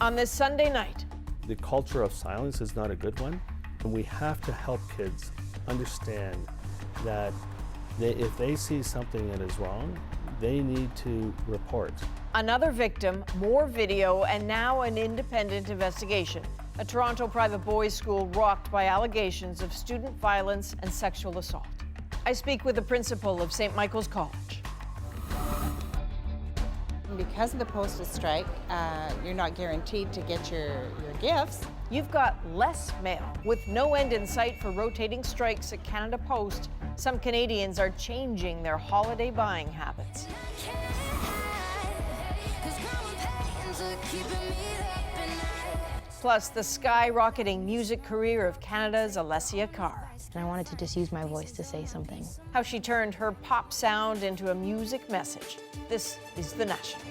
on this Sunday night. The culture of silence is not a good one, and we have to help kids understand that if they see something that is wrong, they need to report. Another victim, more video, and now an independent investigation. A Toronto private boys' school rocked by allegations of student violence and sexual assault. I speak with the principal of St. Michael's College. Because of the postal strike, you're not guaranteed to get your gifts. You've got less mail. With no end in sight for rotating strikes at Canada Post, some Canadians are changing their holiday buying habits. Plus, the skyrocketing music career of Canada's Alessia Cara. And I wanted to just use my voice to say something. How she turned her pop sound into a music message. This is The National.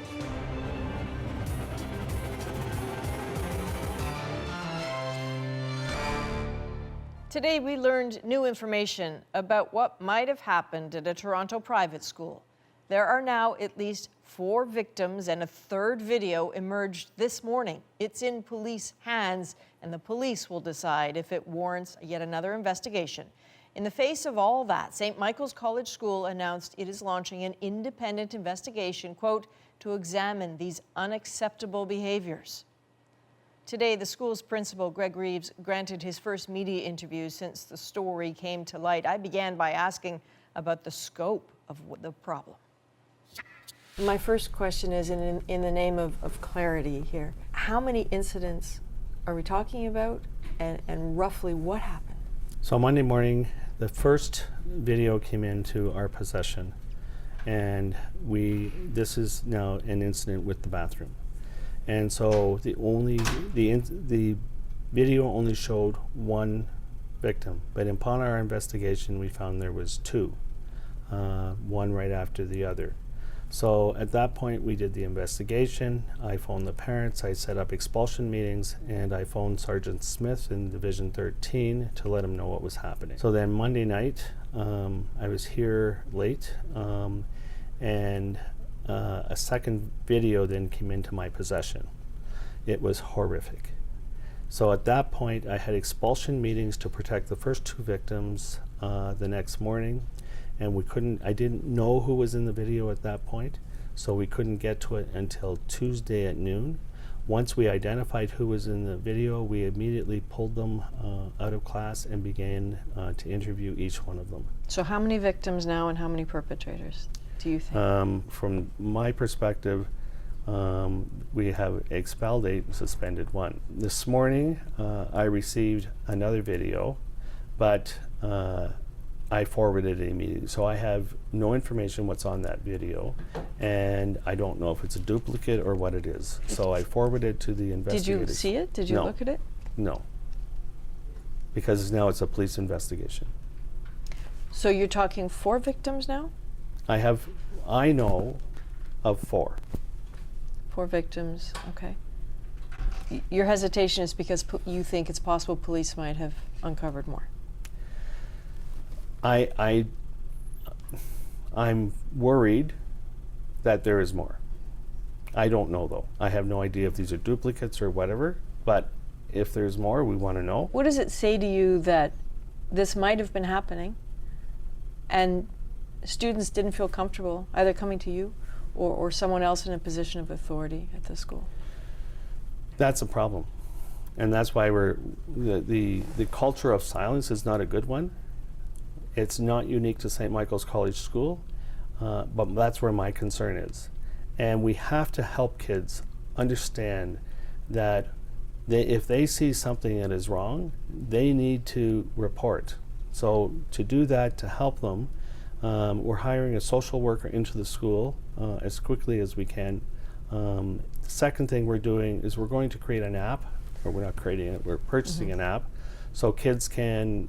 Today, we learned new information about what might have happened at a Toronto private school. There are now at least 4 victims, and a third video emerged this morning. It's in police hands, and the police will decide if it warrants yet another investigation. In the face of all that, St. Michael's College School announced it is launching an independent investigation, quote, to examine these unacceptable behaviors. Today, the school's principal, Greg Reeves, granted his first media interview since the story came to light. I began by asking about the scope of the problem. My first question is in the name of clarity here. How many incidents are we talking about, and roughly what happened? So Monday morning, the first video came into our possession, and this is now an incident with the bathroom. And so the video only showed one victim, but upon our investigation, we found there was 2, one right after the other. So at that point, we did the investigation. I phoned the parents, I set up expulsion meetings, and I phoned Sergeant Smith in Division 13 to let him know what was happening. So then Monday night, I was here late, and a second video then came into my possession. It was horrific. So at that point, I had expulsion meetings to protect the first 2 victims the next morning. And I didn't know who was in the video at that point, so we couldn't get to it until Tuesday at noon. Once we identified who was in the video, we immediately pulled them out of class and began to interview each one of them. So how many victims now and how many perpetrators do you think? From my perspective, we have expelled 8 and suspended 1. This morning, I received another video, but I forwarded it immediately. So I have no information what's on that video, and I don't know if it's a duplicate or what it is. So I forwarded it to the investigators. Did you see it? Did you look at it? No, because now it's a police investigation. So you're talking 4 victims now? I know of 4. 4 victims, okay. Your hesitation is because you think it's possible police might have uncovered more. I'm worried that there is more. I don't know, though. I have no idea if these are duplicates or whatever, but if there's more, we want to know. What does it say to you that this might have been happening and students didn't feel comfortable either coming to you or someone else in a position of authority at the school? That's a problem. And that's why the culture of silence is not a good one. It's not unique to St. Michael's College School, but that's where my concern is. And we have to help kids understand that if they see something that is wrong, they need to report. So to do that, to help them, we're hiring a social worker into the school as quickly as we can. The second thing we're doing is we're going to create an app, or we're not creating it, we're purchasing an app, so kids can,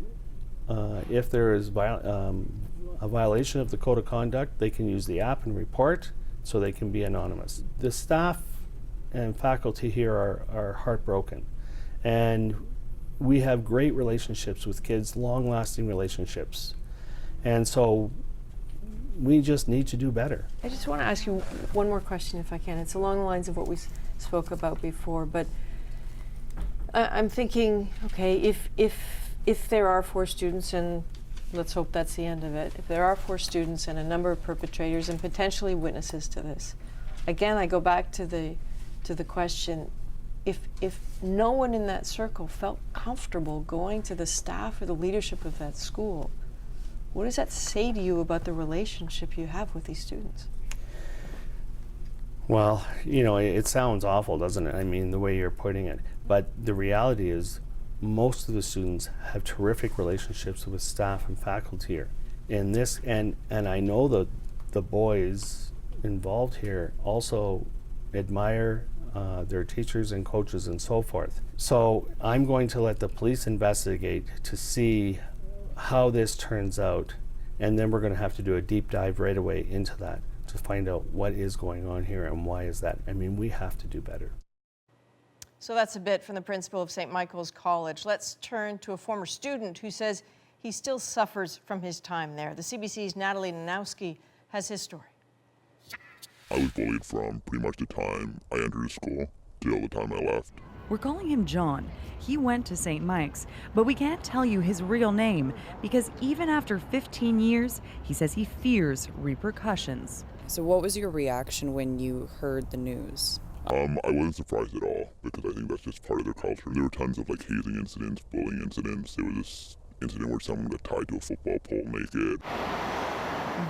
if there is a violation of the code of conduct, they can use the app and report so they can be anonymous. The staff and faculty here are heartbroken, and we have great relationships with kids, long-lasting relationships. And so we just need to do better. I just want to ask you one more question, if I can. It's along the lines of what we spoke about before, but I'm thinking, okay, if there are 4 students, and let's hope that's the end of it, if there are 4 students and a number of perpetrators and potentially witnesses to this, again, I go back to the question, if no one in that circle felt comfortable going to the staff or the leadership of that school, what does that say to you about the relationship you have with these students? Well, you know, it sounds awful, doesn't it? I mean, the way you're putting it. But the reality is, most of the students have terrific relationships with staff and faculty here. And I know that the boys involved here also admire their teachers and coaches and so forth. So I'm going to let the police investigate to see how this turns out, and then we're going to have to do a deep dive right away into that to find out what is going on here and why is that. I mean, we have to do better. So that's a bit from the principal of St. Michael's College. Let's turn to a former student who says he still suffers from his time there. The CBC's Natalie Nanowski has his story. I was bullied from pretty much the time I entered the school till the time I left. We're calling him John. He went to St. Mike's, but we can't tell you his real name because even after 15 years, he says he fears repercussions. So what was your reaction when you heard the news? I wasn't surprised at all because I think that's just part of their culture. There were tons of like hazing incidents, bullying incidents. There was this incident where someone got tied to a football pole naked.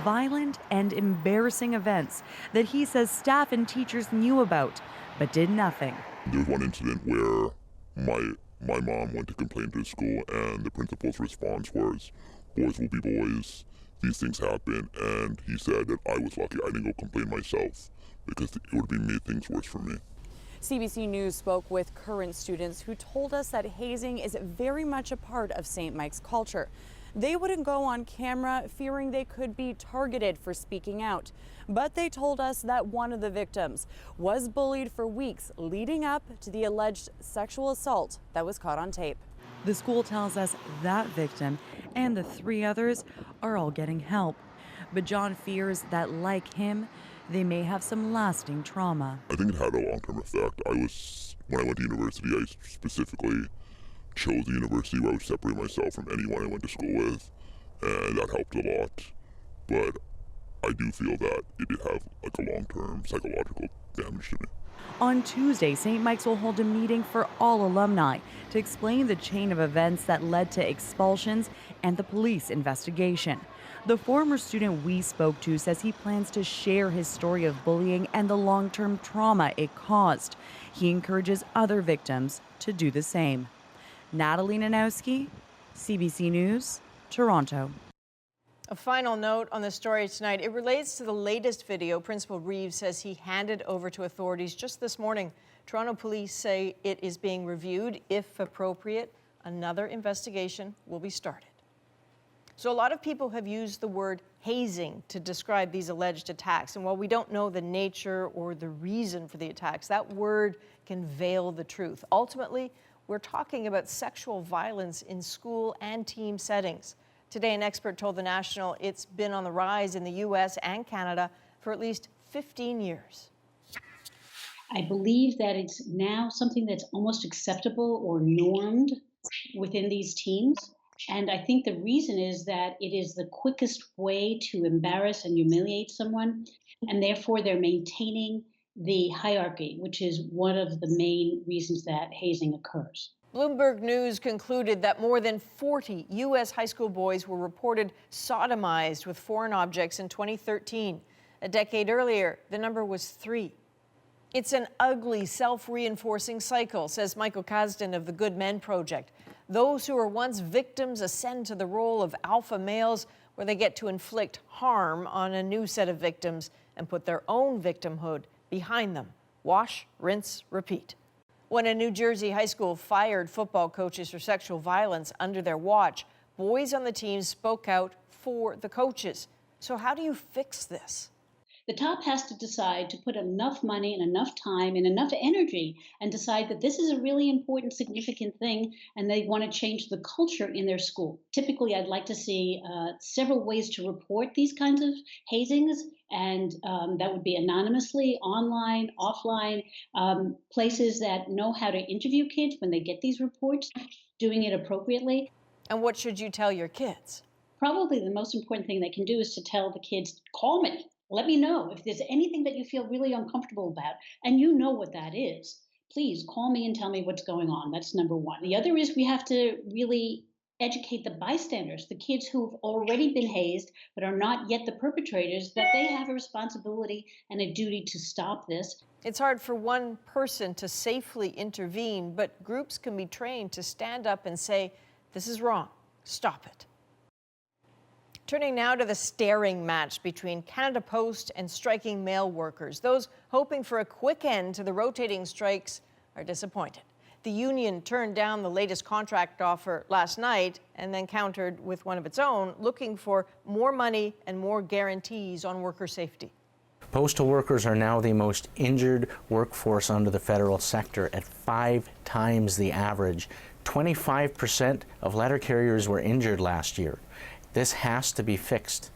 Violent and embarrassing events that he says staff and teachers knew about, but did nothing. There was one incident where my mom went to complain to the school, and the principal's response was, "Boys will be boys. These things happen." And he said that I was lucky I didn't go complain myself because it would have made things worse for me. CBC News spoke with current students who told us that hazing is very much a part of St. Mike's culture. They wouldn't go on camera fearing they could be targeted for speaking out. But they told us that one of the victims was bullied for weeks leading up to the alleged sexual assault that was caught on tape. The school tells us that victim and the 3 others are all getting help. But John fears that, like him, they may have some lasting trauma. I think it had a long-term effect. When I went to university, I specifically chose the university where I would separate myself from anyone I went to school with, and that helped a lot. But I do feel that it did have like a long-term psychological damage to me. On Tuesday, St. Mike's will hold a meeting for all alumni to explain the chain of events that led to expulsions and the police investigation. The former student we spoke to says he plans to share his story of bullying and the long-term trauma it caused. He encourages other victims to do the same. Natalie Nanowski, CBC News, Toronto. A final note on the story tonight. It relates to the latest video Principal Reeves says he handed over to authorities just this morning. Toronto police say it is being reviewed. If appropriate, another investigation will be started. So a lot of people have used the word hazing to describe these alleged attacks. And while we don't know the nature or the reason for the attacks, that word can veil the truth. Ultimately, we're talking about sexual violence in school and team settings. Today, an expert told The National it's been on the rise in the U.S. and Canada for at least 15 years. I believe that it's now something that's almost acceptable or normed within these teams. And I think the reason is that it is the quickest way to embarrass and humiliate someone, and therefore they're maintaining the hierarchy, which is one of the main reasons that hazing occurs. Bloomberg News concluded that more than 40 U.S. high school boys were reported sodomized with foreign objects in 2013. A decade earlier, the number was 3. It's an ugly, self-reinforcing cycle, says Michael Kasdan of the Good Men Project. Those who were once victims ascend to the role of alpha males, where they get to inflict harm on a new set of victims and put their own victimhood behind them. Wash, rinse, repeat. When a New Jersey high school fired football coaches for sexual violence under their watch, boys on the team spoke out for the coaches. So how do you fix this? The top has to decide to put enough money and enough time and enough energy and decide that this is a really important, significant thing, and they want to change the culture in their school. Typically, I'd like to see several ways to report these kinds of hazings, and that would be anonymously, online, offline, places that know how to interview kids when they get these reports, doing it appropriately. And what should you tell your kids? Probably the most important thing they can do is to tell the kids, call me. Let me know if there's anything that you feel really uncomfortable about, and you know what that is. Please call me and tell me what's going on. That's number one. The other is we have to really educate the bystanders, the kids who've already been hazed but are not yet the perpetrators, that they have a responsibility and a duty to stop this. It's hard for one person to safely intervene, but groups can be trained to stand up and say, this is wrong, stop it. Turning now to the staring match between Canada Post and striking mail workers. Those hoping for a quick end to the rotating strikes are disappointed. The union turned down the latest contract offer last night and then countered with one of its own, looking for more money and more guarantees on worker safety. Postal workers are now the most injured workforce under the federal sector at 5 times the average. 25% of letter carriers were injured last year. This has to be fixed.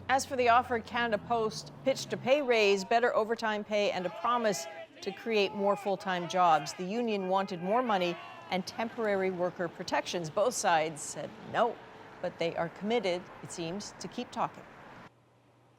As for the offer, Canada Post pitched a pay raise, better overtime pay, and a promise to create more full-time jobs. The union wanted more money and temporary worker protections. Both sides said no, but they are committed, it seems, to keep talking.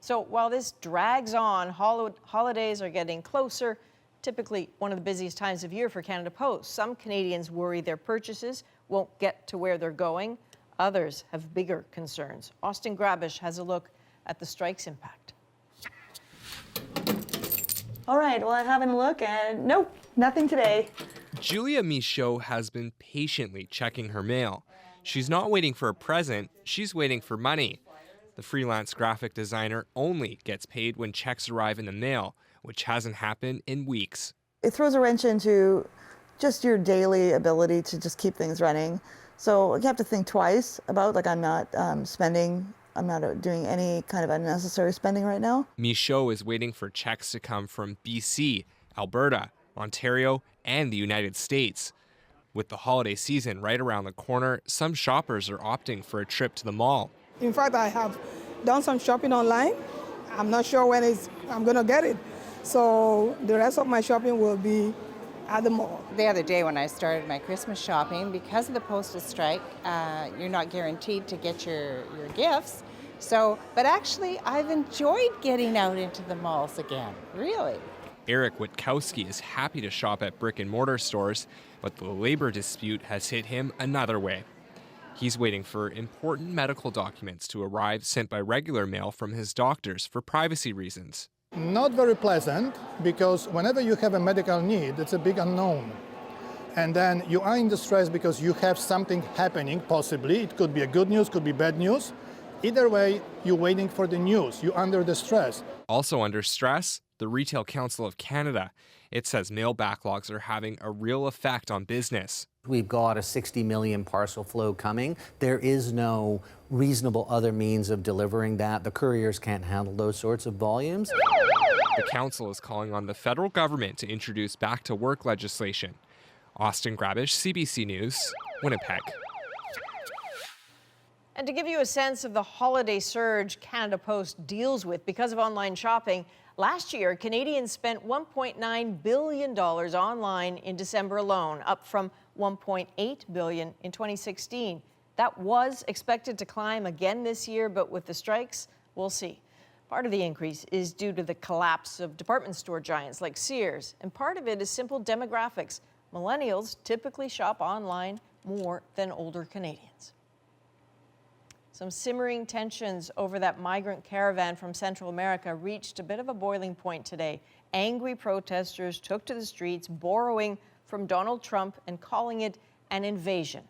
So while this drags on, holidays are getting closer, typically one of the busiest times of year for Canada Post. Some Canadians worry their purchases won't get to where they're going. Others have bigger concerns. Austin Grabish has a look at the strike's impact. All right, well, I'm having a look, and nope, nothing today. Julia Michaud has been patiently checking her mail. She's not waiting for a present, she's waiting for money. The freelance graphic designer only gets paid when checks arrive in the mail, which hasn't happened in weeks. It throws a wrench into just your daily ability to just keep things running. So you have to think twice about, like, I'm not doing any kind of unnecessary spending right now. Michaud is waiting for checks to come from BC, Alberta, Ontario, and the United States. With the holiday season right around the corner, some shoppers are opting for a trip to the mall. In fact, I have done some shopping online. I'm not sure when I'm going to get it. So the rest of my shopping will be at the mall. The other day when I started my Christmas shopping, because of the postal strike, you're not guaranteed to get your gifts. But actually, I've enjoyed getting out into the malls again, really. Eric Witkowski is happy to shop at brick and mortar stores, but the labor dispute has hit him another way. He's waiting for important medical documents to arrive sent by regular mail from his doctors for privacy reasons. Not very pleasant, because whenever you have a medical need, it's a big unknown. And then you are in distress because you have something happening, possibly. It could be a good news, could be bad news. Either way, you're waiting for the news. You're under the stress. Also under stress, the Retail Council of Canada. It says mail backlogs are having a real effect on business. We've got a 60 million parcel flow coming. There is no reasonable other means of delivering that. The couriers can't handle those sorts of volumes. The council is calling on the federal government to introduce back-to-work legislation. Austin Grabish, CBC News, Winnipeg. And to give you a sense of the holiday surge Canada Post deals with because of online shopping, last year, Canadians spent $1.9 billion online in December alone, up from $1.8 billion in 2016. That was expected to climb again this year, but with the strikes, we'll see. Part of the increase is due to the collapse of department store giants like Sears, and part of it is simple demographics. Millennials typically shop online more than older Canadians. Some simmering tensions over that migrant caravan from Central America reached a bit of a boiling point today. Angry protesters took to the streets, borrowing from Donald Trump and calling it an invasion.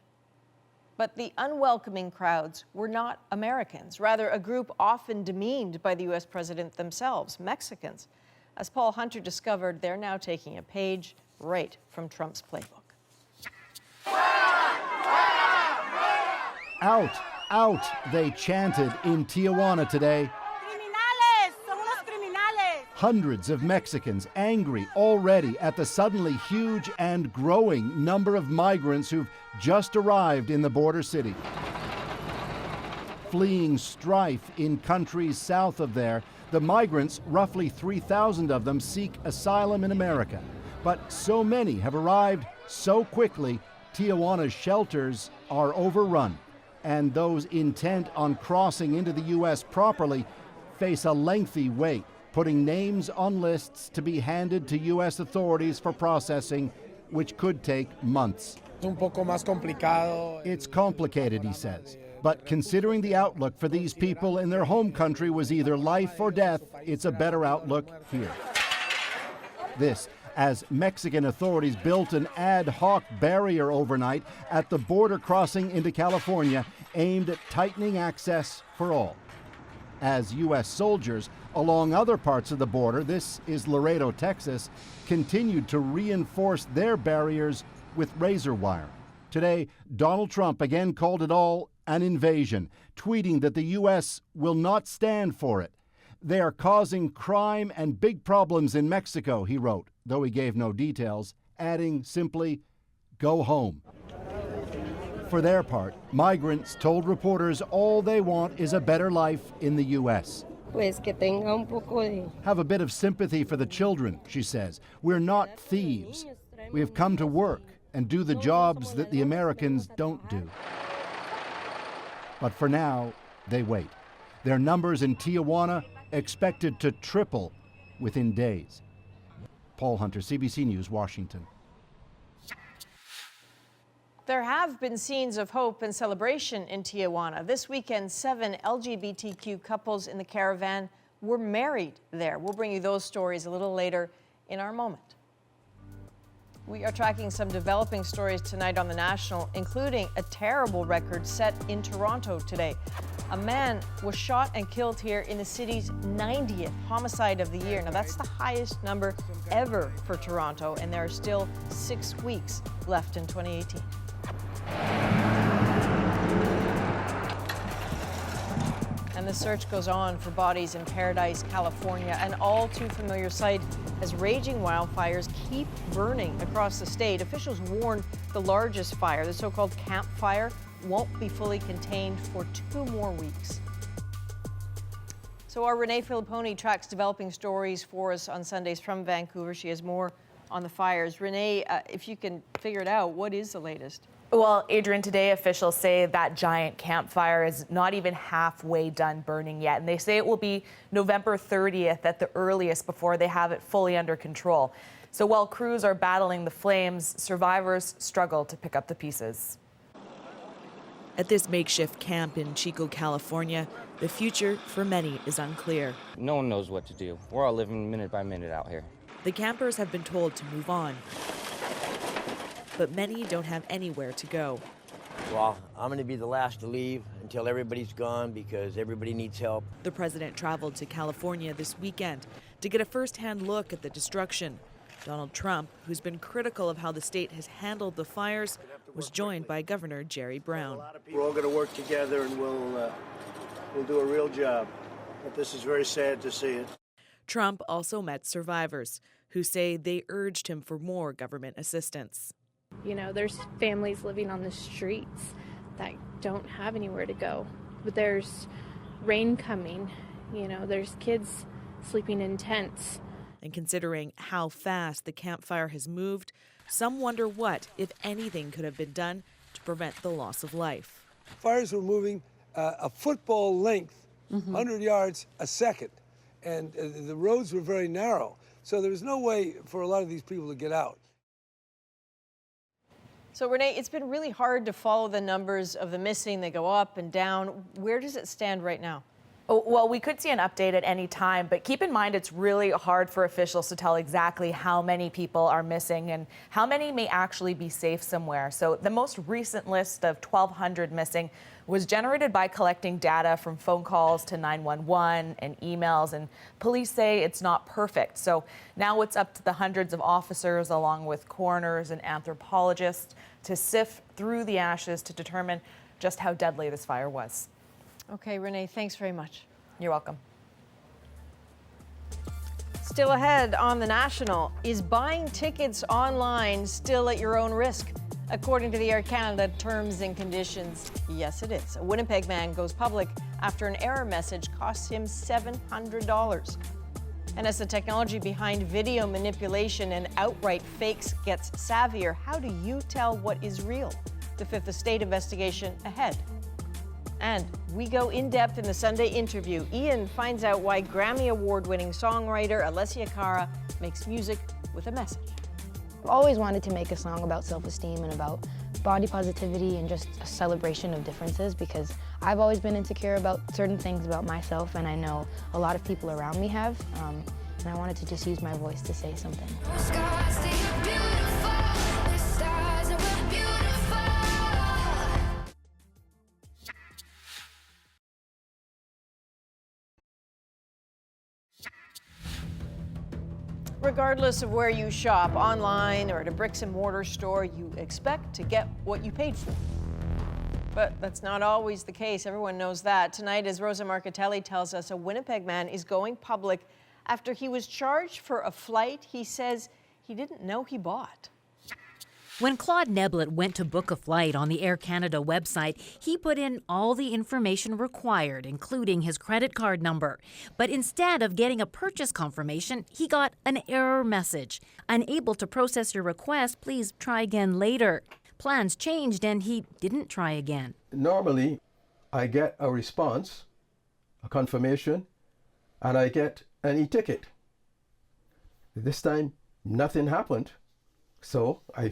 But the unwelcoming crowds were not Americans, rather a group often demeaned by the U.S. president themselves, Mexicans. As Paul Hunter discovered, they're now taking a page right from Trump's playbook. Out, out, they chanted in Tijuana today. Hundreds of Mexicans angry already at the suddenly huge and growing number of migrants who've just arrived in the border city. Fleeing strife in countries south of there, the migrants, roughly 3,000 of them, seek asylum in America. But so many have arrived so quickly, Tijuana's shelters are overrun, and those intent on crossing into the U.S. properly face a lengthy wait, putting names on lists to be handed to U.S. authorities for processing, which could take months. It's complicated, he says, but considering the outlook for these people in their home country was either life or death, it's a better outlook here. This, as Mexican authorities built an ad hoc barrier overnight at the border crossing into California aimed at tightening access for all. As U.S. soldiers along other parts of the border, this is Laredo, Texas, continued to reinforce their barriers with razor wire. Today, Donald Trump again called it all an invasion, tweeting that the U.S. will not stand for it. They are causing crime and big problems in Mexico, he wrote, though he gave no details, adding simply, go home. For their part, migrants told reporters all they want is a better life in the U.S. Have a bit of sympathy for the children, she says. We're not thieves. We have come to work and do the jobs that the Americans don't do. But for now, they wait. Their numbers in Tijuana expected to triple within days. Paul Hunter, CBC News, Washington. There have been scenes of hope and celebration in Tijuana. This weekend, 7 LGBTQ couples in the caravan were married there. We'll bring you those stories a little later in our moment. We are tracking some developing stories tonight on The National, including a terrible record set in Toronto today. A man was shot and killed here in the city's 90th homicide of the year. Now, that's the highest number ever for Toronto, and there are still 6 weeks left in 2018. And the search goes on for bodies in Paradise, California, an all too familiar sight as raging wildfires keep burning across the state. Officials warn the largest fire, the so-called Camp Fire, won't be fully contained for 2 more weeks. So our Renee Filipponi tracks developing stories for us on Sundays from Vancouver. She has more on the fires. Renee, if you can figure it out, what is the latest? Well, Adrian, today officials say that giant campfire is not even halfway done burning yet. And they say it will be November 30th at the earliest before they have it fully under control. So while crews are battling the flames, survivors struggle to pick up the pieces. At this makeshift camp in Chico, California, the future for many is unclear. No one knows what to do. We're all living minute by minute out here. The campers have been told to move on, but many don't have anywhere to go. Well, I'm going to be the last to leave until everybody's gone because everybody needs help. The president traveled to California this weekend to get a first-hand look at the destruction. Donald Trump, who's been critical of how the state has handled the fires, was joined by Governor Jerry Brown. We're all going to work together and we'll do a real job. But this is very sad to see it. Trump also met survivors who say they urged him for more government assistance. You know, there's families living on the streets that don't have anywhere to go. But there's rain coming, you know, there's kids sleeping in tents. And considering how fast the campfire has moved, some wonder what, if anything, could have been done to prevent the loss of life. Fires were moving a football length, 100 yards a second, and the roads were very narrow. So there was no way for a lot of these people to get out. So, Renee, it's been really hard to follow the numbers of the missing. They go up and down. Where does it stand right now? Oh, well, we could see an update at any time, but keep in mind it's really hard for officials to tell exactly how many people are missing and how many may actually be safe somewhere. So the most recent list of 1,200 missing was generated by collecting data from phone calls to 911 and emails, and police say it's not perfect. So now it's up to the hundreds of officers along with coroners and anthropologists to sift through the ashes to determine just how deadly this fire was. Okay, Renee, thanks very much. You're welcome. Still ahead on The National, is buying tickets online still at your own risk? According to the Air Canada terms and conditions, yes it is. A Winnipeg man goes public after an error message costs him $700. And as the technology behind video manipulation and outright fakes gets savvier, how do you tell what is real? The Fifth Estate investigation ahead. And we go in-depth in the Sunday interview. Ian finds out why Grammy Award-winning songwriter Alessia Cara makes music with a message. I've always wanted to make a song about self-esteem and about body positivity and just a celebration of differences, because I've always been insecure about certain things about myself, and I know a lot of people around me have, and I wanted to just use my voice to say something. Regardless of where you shop, online or at a bricks and mortar store, you expect to get what you paid for. But that's not always the case. Everyone knows that. Tonight, as Rosa Marcatelli tells us, a Winnipeg man is going public after he was charged for a flight he says he didn't know he bought. When Claude Neblett went to book a flight on the Air Canada website, he put in all the information required, including his credit card number. But instead of getting a purchase confirmation, he got an error message. Unable to process your request, please try again later. Plans changed and he didn't try again. Normally, I get a response, a confirmation, and I get an e-ticket. This time, nothing happened. So I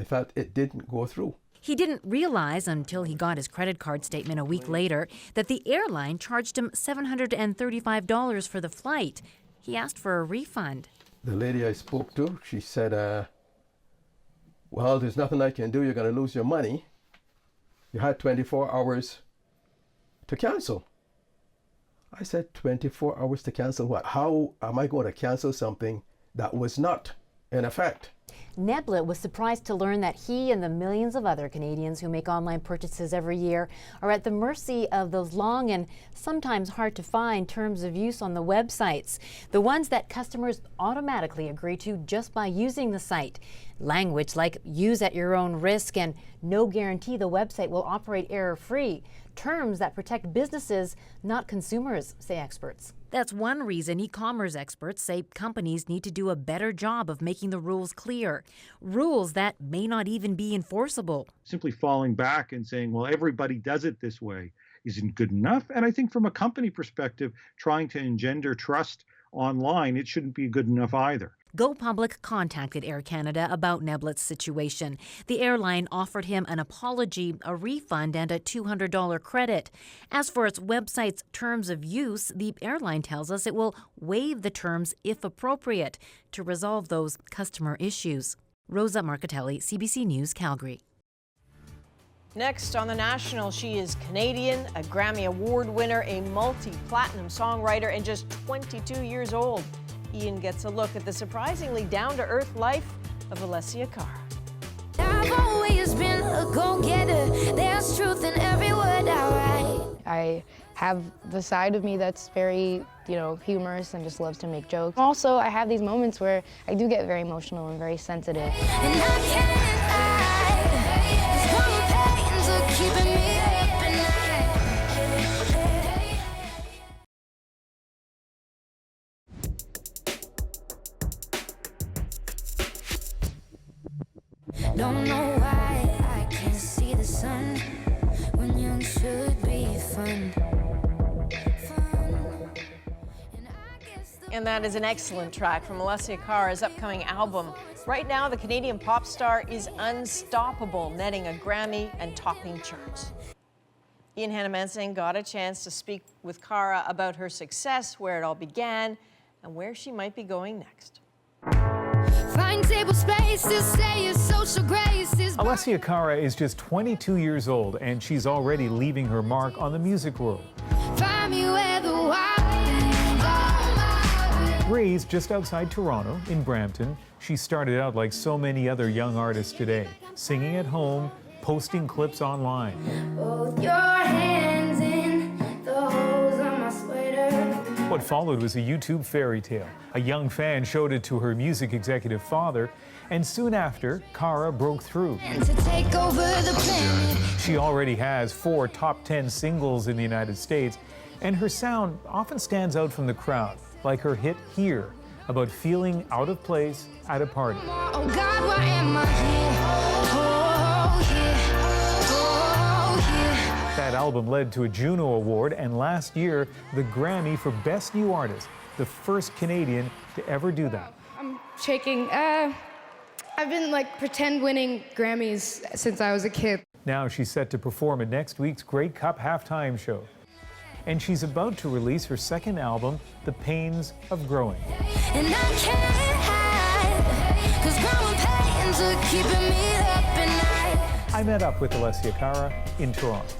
felt it didn't go through. He didn't realize until he got his credit card statement a week later that the airline charged him $735 for the flight. He asked for a refund. The lady I spoke to, she said, well, there's nothing I can do. You're going to lose your money. You had 24 hours to cancel. I said, 24 hours to cancel what? How am I going to cancel something that was not in effect? Neblett was surprised to learn that he and the millions of other Canadians who make online purchases every year are at the mercy of those long and sometimes hard to find terms of use on the websites, the ones that customers automatically agree to just by using the site. Language like use at your own risk and no guarantee the website will operate error-free, terms that protect businesses, not consumers, say experts. That's one reason e-commerce experts say companies need to do a better job of making the rules clear, rules that may not even be enforceable. Simply falling back and saying, well, everybody does it this way isn't good enough. And I think from a company perspective, trying to engender trust online, it shouldn't be good enough either. Go Public contacted Air Canada about Neblett's situation. The airline offered him an apology, a refund, and a $200 credit. As for its website's terms of use, the airline tells us it will waive the terms if appropriate to resolve those customer issues. Rosa Marcatelli, CBC News, Calgary. Next on The National, she is Canadian, a Grammy Award winner, a multi-platinum songwriter, and just 22 years old. Ian gets a look at the surprisingly down-to-earth life of Alessia Cara. I've always been a go-getter. There's truth in every word I write. I have the side of me that's very, humorous and just loves to make jokes. Also, I have these moments where I do get very emotional and very sensitive. And I can't hide. There's one pain to keeping me up at night. Don't know why I can't see the sun when young should be fun. And that is an excellent track from Alessia Cara's upcoming album. Right now, the Canadian pop star is unstoppable, netting a Grammy and topping charts. Ian Hannah-Mansing got a chance to speak with Cara about her success, where it all began, and where she might be going next. Find table space to stay your social graces. Alessia Cara is just 22 years old, and she's already leaving her mark on the music world. Find me where the wild are. Raised just outside Toronto, in Brampton, she started out like so many other young artists today, singing at home, posting clips online. Both your hands in the holes on my sweater. What followed was a YouTube fairy tale. A young fan showed it to her music executive father, and soon after, Cara broke through. To take over the planet. She already has 4 top 10 singles in the United States, and her sound often stands out from the crowd, like her hit Here, about feeling out of place at a party. Oh God, why am I here? Oh, here. Oh, here. That album led to a Juno Award, and last year, the Grammy for Best New Artist, the first Canadian to ever do that. I'm shaking. I've been like pretend winning Grammys since I was a kid. Now she's set to perform at next week's Grey Cup halftime show. And she's about to release her second album, The Pains of Growing. And I can't hide, 'cause growing pains are keeping me up at night. I met up with Alessia Cara in Toronto.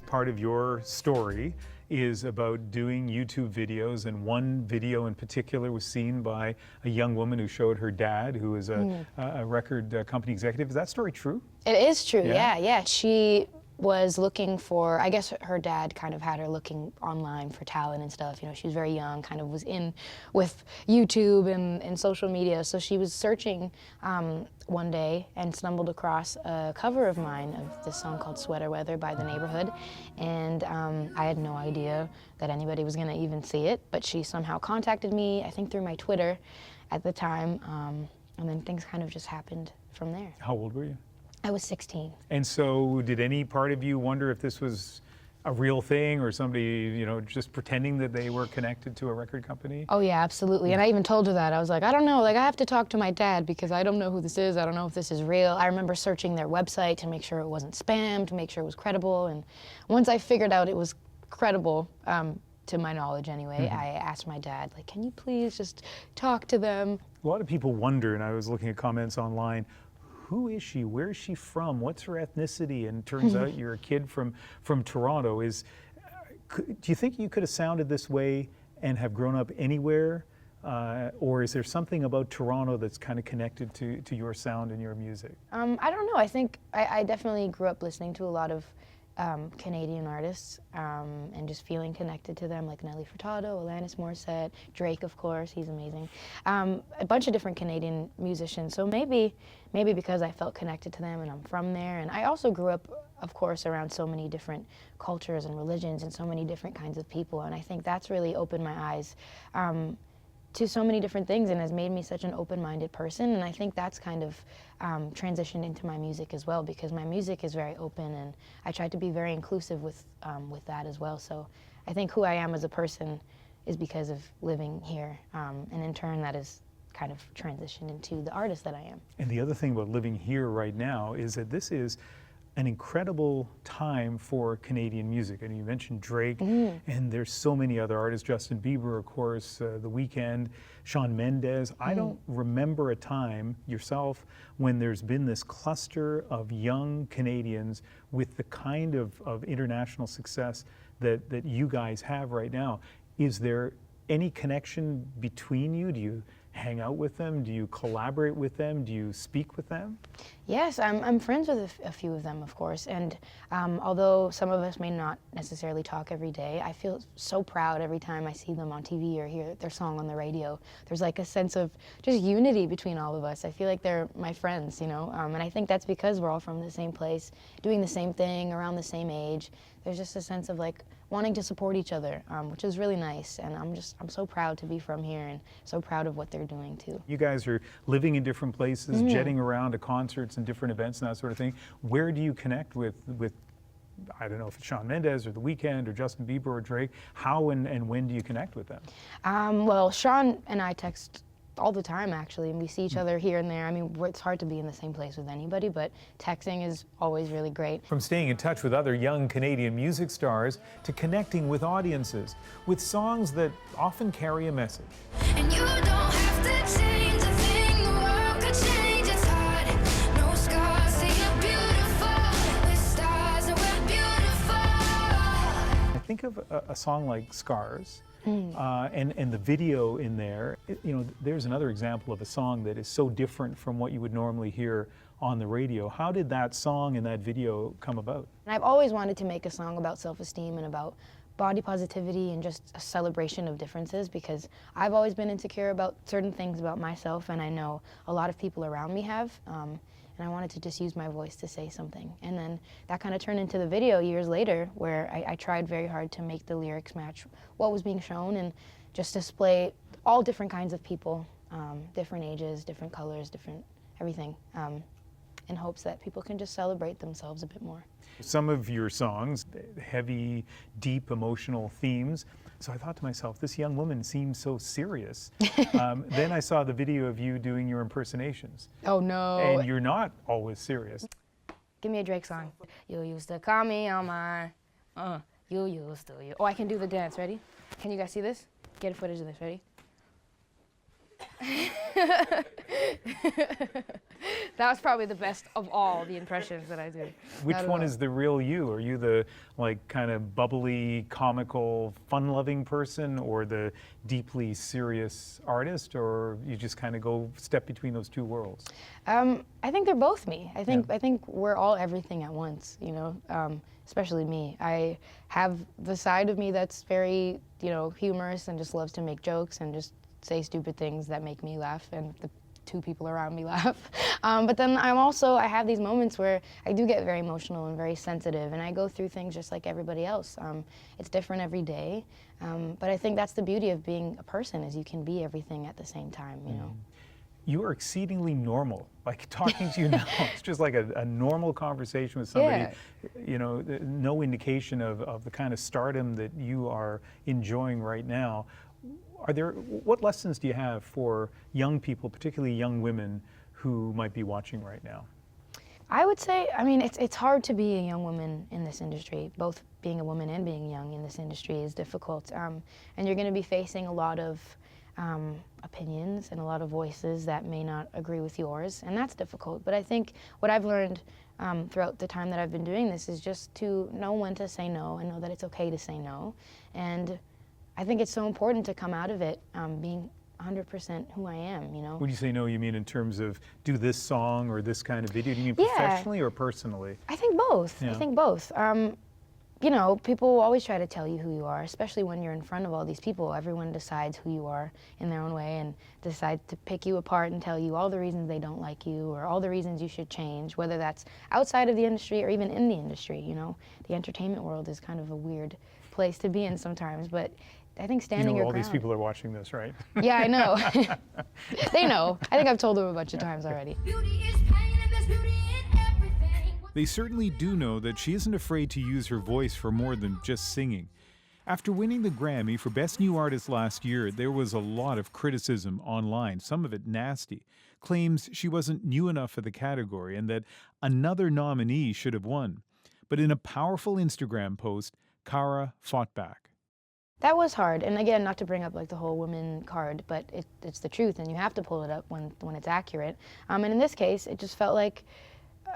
Part of your story is about doing YouTube videos, and one video in particular was seen by a young woman who showed her dad, who is a record company executive. Is that story true? It is true, yeah. She was looking for, I guess her dad kind of had her looking online for talent and stuff. You know, she was very young, kind of was in with YouTube and social media. So she was searching one day and stumbled across a cover of mine of this song called Sweater Weather by The Neighborhood. And I had no idea that anybody was gonna even see it, but she somehow contacted me, I think through my Twitter at the time, and then things kind of just happened from there. How old were you? I was 16. And so did any part of you wonder if this was a real thing, or somebody, you know, just pretending that they were connected to a record company? Oh yeah, absolutely. And I even told her that. I was like, I don't know, like I have to talk to my dad because I don't know who this is. I don't know if this is real. I remember searching their website to make sure it wasn't spam, to make sure it was credible. And once I figured out it was credible, to my knowledge anyway, I asked my dad, like, can you please just talk to them? A lot of people wonder, and I was looking at comments online, who is she? Where is she from? What's her ethnicity? And it turns out you're a kid from Toronto. Do you think you could have sounded this way and have grown up anywhere? Or is there something about Toronto that's kind of connected to your sound and your music? I don't know. I think I definitely grew up listening to a lot of Canadian artists and just feeling connected to them, like Nelly Furtado, Alanis Morissette, Drake, of course, he's amazing. A bunch of different Canadian musicians. So maybe because I felt connected to them and I'm from there. And I also grew up, of course, around so many different cultures and religions and so many different kinds of people. And I think that's really opened my eyes to so many different things and has made me such an open-minded person. And I think that's kind of transitioned into my music as well, because my music is very open and I try to be very inclusive with that as well. So I think who I am as a person is because of living here, and in turn that has kind of transitioned into the artist that I am. And the other thing about living here right now is that this is an incredible time for Canadian music. And you mentioned Drake, and there's so many other artists, Justin Bieber, of course, The Weeknd, Shawn Mendes. I don't remember a time, yourself, when there's been this cluster of young Canadians with the kind of international success that you guys have right now. Is there any connection between you? Do you hang out with them? Do you collaborate with them? Do you speak with them? Yes, I'm friends with a few of them, of course, and although some of us may not necessarily talk every day, I feel so proud every time I see them on TV or hear their song on the radio. There's like a sense of just unity between all of us. I feel like they're my friends, you know, and I think that's because we're all from the same place, doing the same thing, around the same age. There's just a sense of like wanting to support each other, which is really nice, and I'm so proud to be from here and so proud of what they're doing too. You guys are living in different places, jetting around to concerts and different events and that sort of thing. Where do you connect with I don't know if it's Shawn Mendes or The Weeknd or Justin Bieber or Drake? How and when do you connect with them? Well, Shawn and I text all the time, actually, and we see each other here and there. I mean, it's hard to be in the same place with anybody, but texting is always really great. From staying in touch with other young Canadian music stars to connecting with audiences with songs that often carry a message. And you don't have to change a thing, the world could change, it's hard. No scars, say you're beautiful, with stars and we're beautiful. I think of a song like Scars, and the video in there, you know, there's another example of a song that is so different from what you would normally hear on the radio. How did that song and that video come about? And I've always wanted to make a song about self-esteem and about body positivity and just a celebration of differences, because I've always been insecure about certain things about myself, and I know a lot of people around me have. And I wanted to just use my voice to say something. And then that kind of turned into the video years later, where I tried very hard to make the lyrics match what was being shown and just display all different kinds of people, different ages, different colors, different everything, in hopes that people can just celebrate themselves a bit more. Some of your songs, heavy, deep, emotional themes. So I thought to myself, this young woman seems so serious. Then I saw the video of you doing your impersonations. Oh no. And you're not always serious. Give me a Drake song. You used to call me on my, you used to. Oh, I can do the dance, ready? Can you guys see this? Get a footage of this, ready? That was probably the best of all the impressions that I did. Which one is the real you? Are you the kind of bubbly, comical, fun-loving person, or the deeply serious artist, or you just kind of go step between those two worlds? I think they're both me. I think we're all everything at once, you know, especially me. I have the side of me that's very, you know, humorous and just loves to make jokes and just say stupid things that make me laugh and the two people around me laugh. But then I have these moments where I do get very emotional and very sensitive, and I go through things just like everybody else. It's different every day, but I think that's the beauty of being a person, is you can be everything at the same time, you know. You are exceedingly normal. Like talking to you now, it's just like a normal conversation with somebody. Yeah. You know, no indication of the kind of stardom that you are enjoying right now. What lessons do you have for young people, particularly young women, who might be watching right now? I would say, I mean, it's hard to be a young woman in this industry. Both being a woman and being young in this industry is difficult. And you're going to be facing a lot of opinions and a lot of voices that may not agree with yours, and that's difficult. But I think what I've learned throughout the time that I've been doing this is just to know when to say no and know that it's okay to say no. And I think it's so important to come out of it being 100% who I am, you know? When you say no, you mean in terms of do this song or this kind of video? Do you mean Yeah. professionally or personally? I think both. Yeah. I think both. You know, people always try to tell you who you are, especially when you're in front of all these people. Everyone decides who you are in their own way and decides to pick you apart and tell you all the reasons they don't like you or all the reasons you should change, whether that's outside of the industry or even in the industry, you know? The entertainment world is kind of a weird place to be in sometimes, but I think standing your all ground. these people are watching this, right? Yeah, I know. They know. I think I've told them a bunch of times already. They certainly do know that she isn't afraid to use her voice for more than just singing. After winning the Grammy for Best New Artist last year, there was a lot of criticism online, some of it nasty. Claims she wasn't new enough for the category and that another nominee should have won. But in a powerful Instagram post, Cara fought back. That was hard, and again, not to bring up like the whole women card, but it's the truth, and you have to pull it up when it's accurate. And in this case, it just felt like,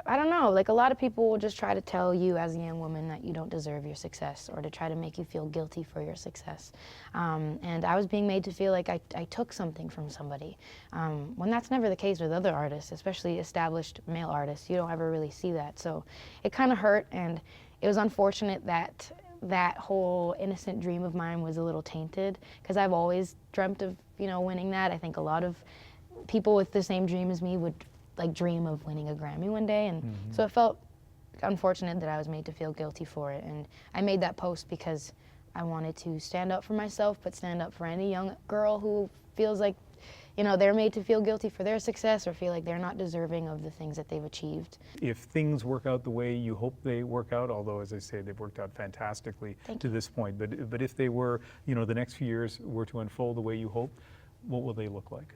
I don't know, like a lot of people will just try to tell you as a young woman that you don't deserve your success, or to try to make you feel guilty for your success. And I was being made to feel like I took something from somebody, when that's never the case with other artists, especially established male artists. You don't ever really see that, so it kind of hurt, and it was unfortunate that that whole innocent dream of mine was a little tainted, because I've always dreamt of, you know, winning that. I think a lot of people with the same dream as me would like dream of winning a Grammy one day, and so it felt unfortunate that I was made to feel guilty for it. And I made that post because I wanted to stand up for myself, but stand up for any young girl who feels like, you know, they're made to feel guilty for their success or feel like they're not deserving of the things that they've achieved. If things work out the way you hope they work out, although as I say, they've worked out fantastically to this point, but if they were, you know, the next few years were to unfold the way you hope, what will they look like?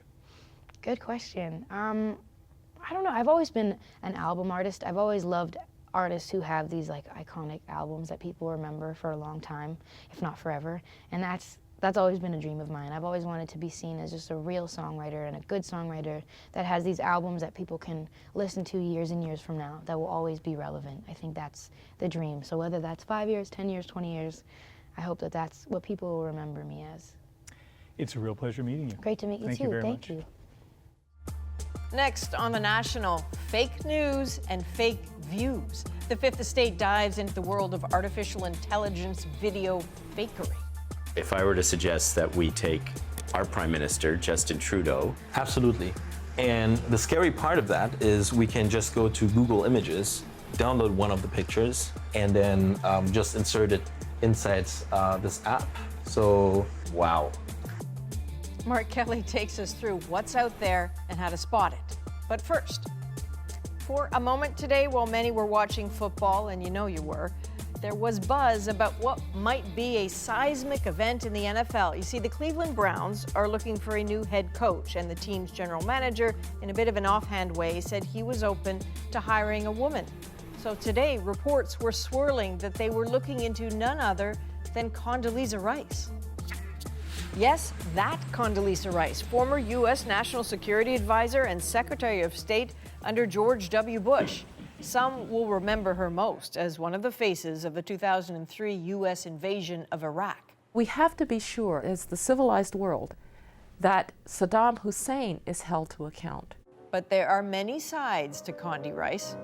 Good question. I don't know, I've always been an album artist. I've always loved artists who have these like iconic albums that people remember for a long time, if not forever, and that's always been a dream of mine. I've always wanted to be seen as just a real songwriter and a good songwriter that has these albums that people can listen to years and years from now that will always be relevant. I think that's the dream. So whether that's 5 years, 10 years, 20 years, I hope that that's what people will remember me as. It's a real pleasure meeting you. Great to meet you too. Thank you very Thank much. you. Next on The National, fake news and fake views. The Fifth Estate dives into the world of artificial intelligence video fakery. If I were to suggest that we take our Prime Minister, Justin Trudeau. Absolutely. And the scary part of that is we can just go to Google Images, download one of the pictures, and then just insert it inside this app. So, wow. Mark Kelly takes us through what's out there and how to spot it. But first, for a moment today, while many were watching football, and you know you were, there was buzz about what might be a seismic event in the NFL. You see, the Cleveland Browns are looking for a new head coach, and the team's general manager, in a bit of an offhand way, said he was open to hiring a woman. So today, reports were swirling that they were looking into none other than Condoleezza Rice. Yes, that Condoleezza Rice, former U.S. National Security Advisor and Secretary of State under George W. Bush. Some will remember her most as one of the faces of the 2003 U.S. invasion of Iraq. We have to be sure, as the civilized world, that Saddam Hussein is held to account. But there are many sides to Condi Rice.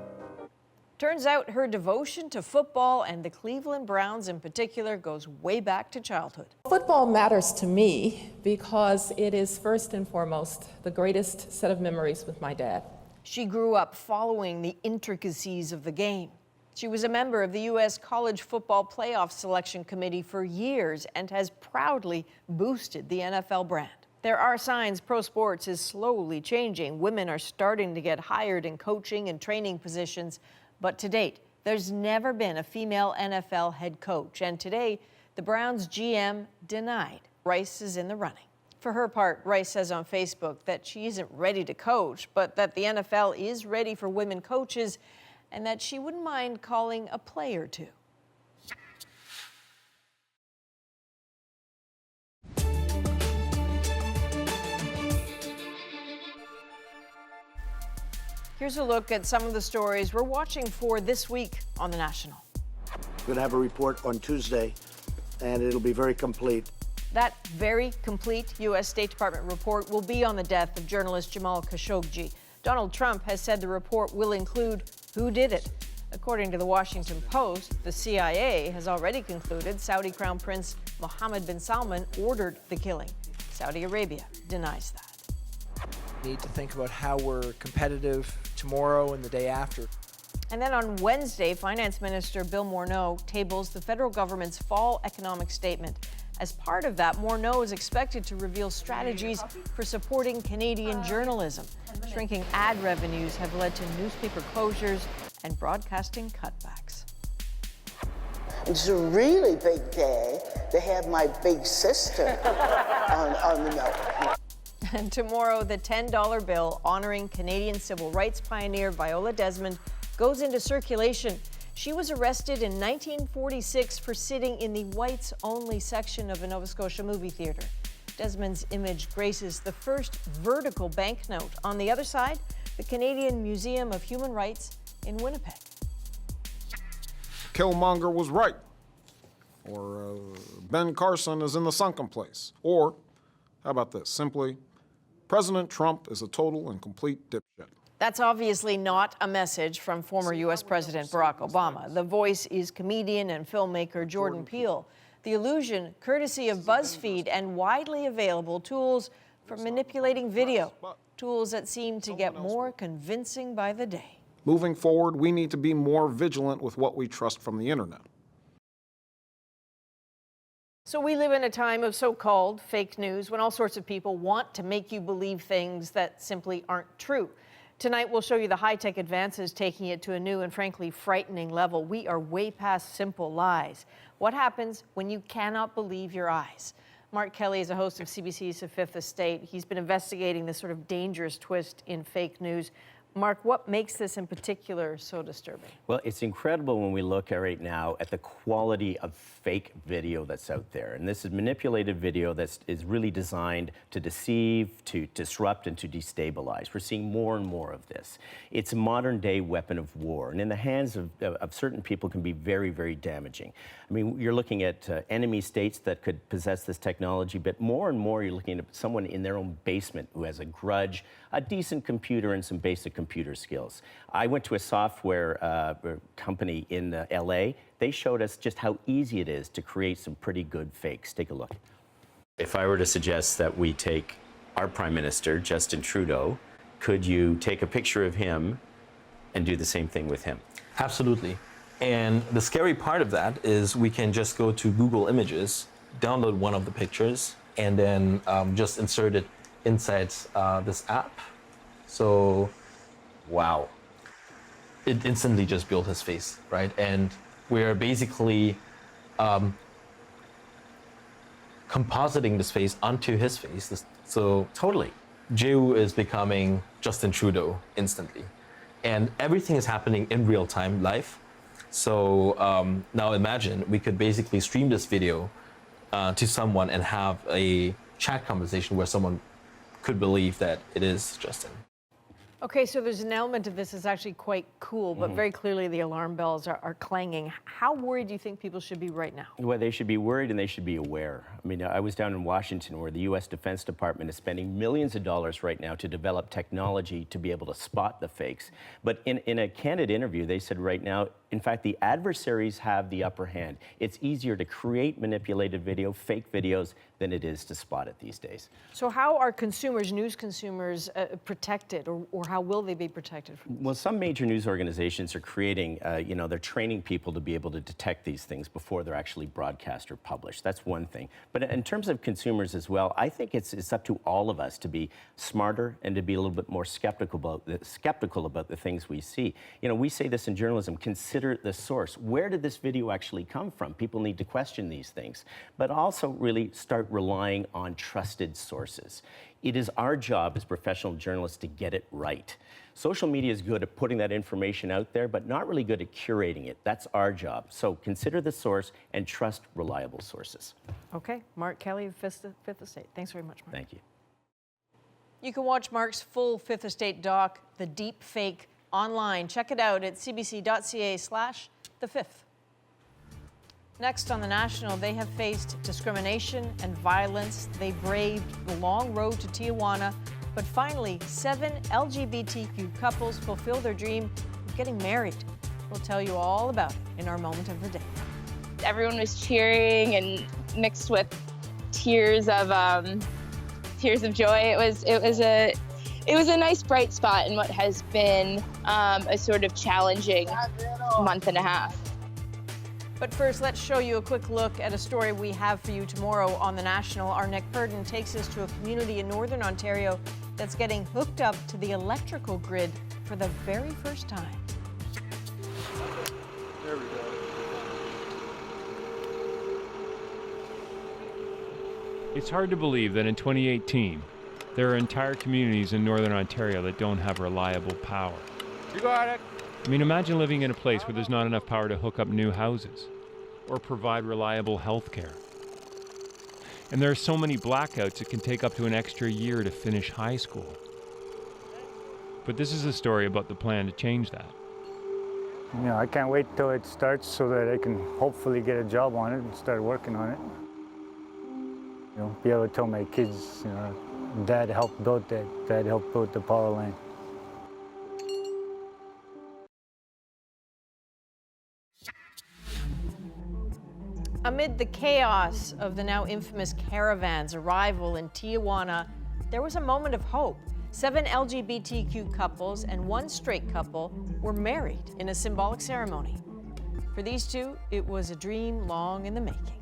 Turns out her devotion to football and the Cleveland Browns in particular goes way back to childhood. Football matters to me because it is first and foremost the greatest set of memories with my dad. She grew up following the intricacies of the game. She was a member of the U.S. College Football Playoff Selection Committee for years and has proudly boosted the NFL brand. There are signs pro sports is slowly changing. Women are starting to get hired in coaching and training positions. But to date, there's never been a female NFL head coach. And today, the Browns GM denied Rice is in the running. For her part, Rice says on Facebook that she isn't ready to coach, but that the NFL is ready for women coaches and that she wouldn't mind calling a play or two. Here's a look at some of the stories we're watching for this week on The National. We're going to have a report on Tuesday, and it'll be very complete. That very complete U.S. State Department report will be on the death of journalist Jamal Khashoggi. Donald Trump has said the report will include who did it. According to the Washington Post, the CIA has already concluded Saudi Crown Prince Mohammed bin Salman ordered the killing. Saudi Arabia denies that. Need to think about how we're competitive tomorrow and the day after. And then on Wednesday, Finance Minister Bill Morneau tables the federal government's fall economic statement. As part of that, Morneau is expected to reveal strategies for supporting Canadian journalism. Shrinking ad revenues have led to newspaper closures and broadcasting cutbacks. It's a really big day to have my big sister on the note. And tomorrow, the $10 bill honoring Canadian civil rights pioneer Viola Desmond goes into circulation. She was arrested in 1946 for sitting in the whites-only section of a Nova Scotia movie theater. Desmond's image graces the first vertical banknote. On the other side, the Canadian Museum of Human Rights in Winnipeg. Killmonger was right. Or Ben Carson is in the sunken place. Or, how about this, simply, President Trump is a total and complete dipshit. That's obviously not a message from former U.S. President Barack Obama. The voice is comedian and filmmaker Jordan Peele. The illusion, courtesy of BuzzFeed and widely available tools for manipulating video, tools that seem to get more convincing by the day. Moving forward, we need to be more vigilant with what we trust from the internet. So we live in a time of so-called fake news when all sorts of people want to make you believe things that simply aren't true. Tonight, we'll show you the high-tech advances taking it to a new and frankly frightening level. We are way past simple lies. What happens when you cannot believe your eyes? Mark Kelly is a host of CBC's The Fifth Estate. He's been investigating this sort of dangerous twist in fake news. Mark, what makes this in particular so disturbing? Well, it's incredible when we look at right now at the quality of fake video that's out there. And this is manipulated video that is really designed to deceive, to disrupt, and to destabilize. We're seeing more and more of this. It's a modern day weapon of war, and in the hands of certain people can be very, very damaging. I mean, you're looking at enemy states that could possess this technology, but more and more you're looking at someone in their own basement who has a grudge, a decent computer, and some basic computer skills. I went to a software company in LA. They showed us just how easy it is to create some pretty good fakes. Take a look. If I were to suggest that we take our Prime Minister, Justin Trudeau, could you take a picture of him and do the same thing with him? Absolutely. And the scary part of that is we can just go to Google Images, download one of the pictures, and then just insert it inside this app. So, wow. It instantly just built his face, right? And we're basically compositing this face onto his face. So totally, Jew is becoming Justin Trudeau instantly. And everything is happening in real time, live. So now imagine we could basically stream this video to someone and have a chat conversation where someone could believe that it is Justin. Okay, so there's an element of this that's actually quite cool, but very clearly the alarm bells are clanging. How worried do you think people should be right now? Well, they should be worried and they should be aware. I mean, I was down in Washington where the U.S. Defense Department is spending millions of dollars right now to develop technology to be able to spot the fakes. But in a candid interview, they said right now, in fact, the adversaries have the upper hand. It's easier to create manipulated video, fake videos, than it is to spot it these days. So how are consumers, news consumers, protected, or how will they be protected from this? Well, some major news organizations are creating, they're training people to be able to detect these things before they're actually broadcast or published. That's one thing. But in terms of consumers as well, I think it's up to all of us to be smarter and to be a little bit more skeptical about the things we see. You know, we say this in journalism, consider the source. Where did this video actually come from? People need to question these things, but also really start relying on trusted sources. It is our job as professional journalists to get it right. Social media is good at putting that information out there, but not really good at curating it. That's our job. So consider the source and trust reliable sources. Okay, Mark Kelly of Fifth Estate. Thanks very much, Mark. Thank you. You can watch Mark's full Fifth Estate doc, The Deep Fake, online. Check it out at cbc.ca/thefifth. Next on The National, they have faced discrimination and violence. They braved the long road to Tijuana, but finally, 7 LGBTQ couples fulfill their dream of getting married. We'll tell you all about it in our moment of the day. Everyone was cheering and mixed with tears of joy. It was a nice bright spot in what has been a sort of challenging month and a half. But first, let's show you a quick look at a story we have for you tomorrow on The National. Our Nick Purdon takes us to a community in Northern Ontario that's getting hooked up to the electrical grid for the very first time. There we go. It's hard to believe that in 2018, there are entire communities in Northern Ontario that don't have reliable power. You got it. I mean, imagine living in a place where there's not enough power to hook up new houses or provide reliable health care. And there are so many blackouts it can take up to an extra year to finish high school. But this is a story about the plan to change that. You know, I can't wait till it starts so that I can hopefully get a job on it and start working on it. You know, be able to tell my kids, you know, Dad helped build that, Dad helped build the power line. Amid the chaos of the now infamous caravan's arrival in Tijuana, there was a moment of hope. 7 LGBTQ couples and 1 straight couple were married in a symbolic ceremony. For these two, it was a dream long in the making.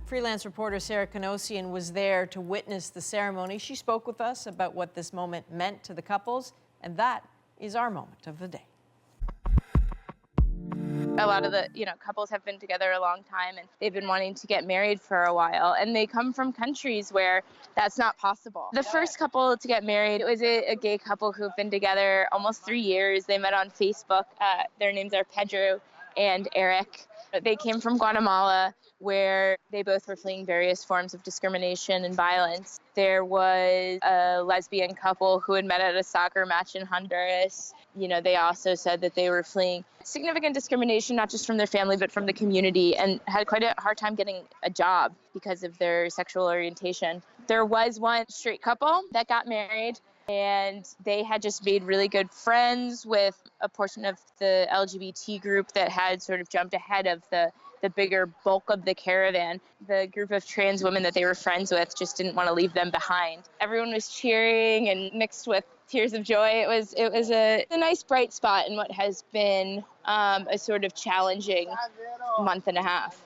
Freelance reporter Sarah Kanosian was there to witness the ceremony. She spoke with us about what this moment meant to the couples, and that is our moment of the day. A lot of the, couples have been together a long time and they've been wanting to get married for a while, and they come from countries where that's not possible. The first couple to get married was a gay couple who've been together almost 3 years. They met on Facebook. Their names are Pedro and Eric. They came from Guatemala, where they both were fleeing various forms of discrimination and violence. There was a lesbian couple who had met at a soccer match in Honduras. They also said that they were fleeing significant discrimination, not just from their family, but from the community, and had quite a hard time getting a job because of their sexual orientation. There was one straight couple that got married, and they had just made really good friends with a portion of the LGBT group that had sort of jumped ahead of the bigger bulk of the caravan. The group of trans women that they were friends with just didn't want to leave them behind. Everyone was cheering and mixed with tears of joy. It was a nice bright spot in what has been a sort of challenging month and a half.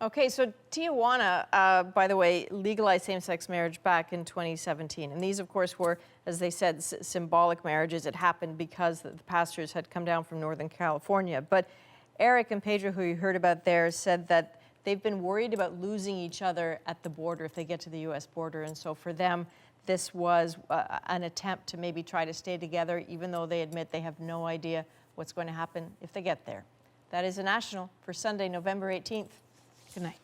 Okay, so Tijuana, by the way, legalized same-sex marriage back in 2017. And these, of course, were, as they said, symbolic marriages. It happened because the pastors had come down from Northern California. But Eric and Pedro, who you heard about there, said that they've been worried about losing each other at the border if they get to the U.S. border. And so for them, this was an attempt to maybe try to stay together, even though they admit they have no idea what's going to happen if they get there. That is a national for Sunday, November 18th. Good night.